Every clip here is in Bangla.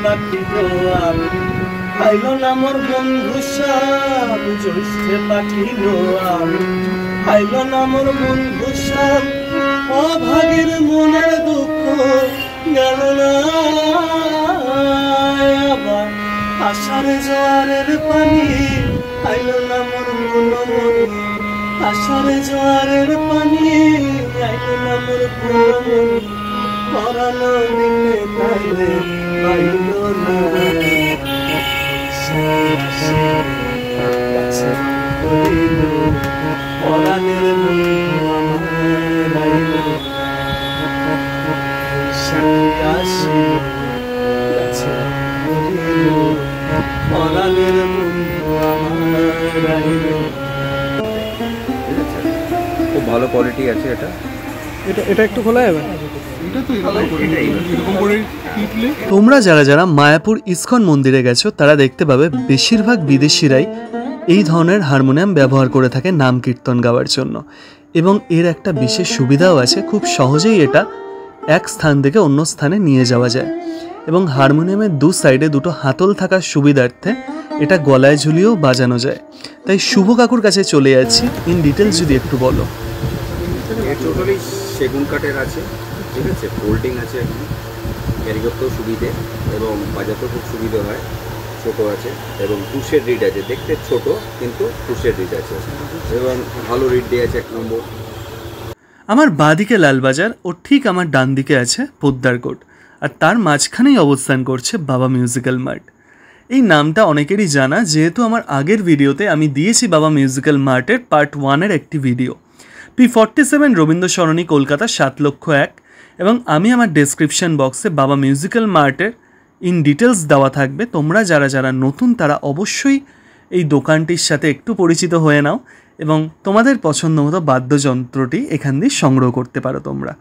পাখি গোয়াল আইলো না মোর বন্ধু সাপ জ্যৈষ্ঠে পাখি গোয়াল আইলো না মোর বন্ধু সাপ অভাগের মনের দুঃখ গেল না আবার আষাঢ় জোয়ারের পানি আইলো না মোর মনমনি আষাঢ় জোয়ারের পানি আইলো না মোর মনমনি পরানো দিনে তাইলে আইলো না পরাণের বন্ধু আমার আইলো আসি গাছে পরাণের বন্ধু আমার আইলো। খুব ভালো কোয়ালিটি আছে এটা। এটা একটু খোলা যাবে। তোমরা যারা যারা মায়াপুর ইস্কন মন্দিরে গেছো তারা দেখতে পাবে বেশিরভাগ বিদেশিরাই এই ধরনের হারমোনিয়াম ব্যবহার করে থাকে নাম কীর্তন গাওয়ার জন্য, এবং এর একটা বিশেষ সুবিধাও আছে, খুব সহজেই এটা এক স্থান থেকে অন্য স্থানে নিয়ে যাওয়া যায়, এবং হারমোনিয়ামের দু সাইডে দুটো হাতল থাকার সুবিধার্থে এটা গলায় ঝুলিয়েও বাজানো যায়। তাই শুভ কাকুর কাছে চলে যাচ্ছি, ইন ডিটেলস যদি একটু বলো। টোটালি সেগুন কাঠের আছে, ঠিক আছে, ফোল্ডিং আছে, ক্যারি করতেও সুবিধে এবং বাজাতেও খুব সুবিধে হয়। ছোটো আছে এবং টুসের রিড আছে, দেখতে ছোট কিন্তু টুসের রিড আছে এবং ভালো রিড দিয়ে আছে 1 নম্বর। আমার বাঁদিকে লালবাজার ও ঠিক আমার ডান দিকে আছে পোদ্দারকোট, আর তার মাঝখানেই অবস্থান করছে বাবা মিউজিক্যাল মার্ট। এই নামটা অনেকেরই জানা, যেহেতু আমার আগের ভিডিওতে আমি দিয়েছি বাবা মিউজিক্যাল মার্টের পার্ট 1-এর একটি ভিডিও, P47 রবীন্দ্র সরণি, কলকাতা 7,01,000, এবং আমি আমার ডেসক্রিপশন বক্সে বাবা মিউজিক্যাল মার্টের ইন ডিটেলস দেওয়া থাকবে। তোমরা যারা যারা নতুন তারা অবশ্যই এই দোকানটির সাথে একটু পরিচিত হয়ে নাও এবং তোমাদের পছন্দ মতো বাদ্যযন্ত্রটি এখান দিয়ে সংগ্রহ করতে পারো তোমরা।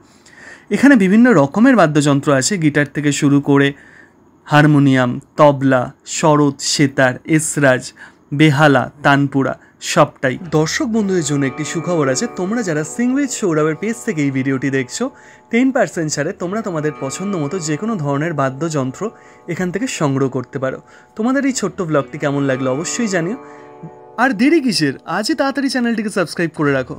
এখানে বিভিন্ন রকমের বাদ্যযন্ত্র আছে, গিটার থেকে শুরু করে হারমোনিয়াম, তবলা, সরোদ, সেতার, এসরাজ, বেহালা, তানপুরা সবটাই। দর্শক বন্ধুদের জন্য একটি সুখবর আছে, তোমরা যারা সিং উইথ সৌরভের পেজ থেকে এই ভিডিওটি দেখছো 10% ছাড়ে তোমরা তোমাদের পছন্দ মতো যে কোনো ধরনের বাদ্যযন্ত্র এখান থেকে সংগ্রহ করতে পারো। তোমাদের এই ছোট্ট ব্লগটি কেমন লাগলো অবশ্যই জানিও, আর দেরি কিসের, আজই তাড়াতাড়ি চ্যানেলটিকে সাবস্ক্রাইব করে রাখো।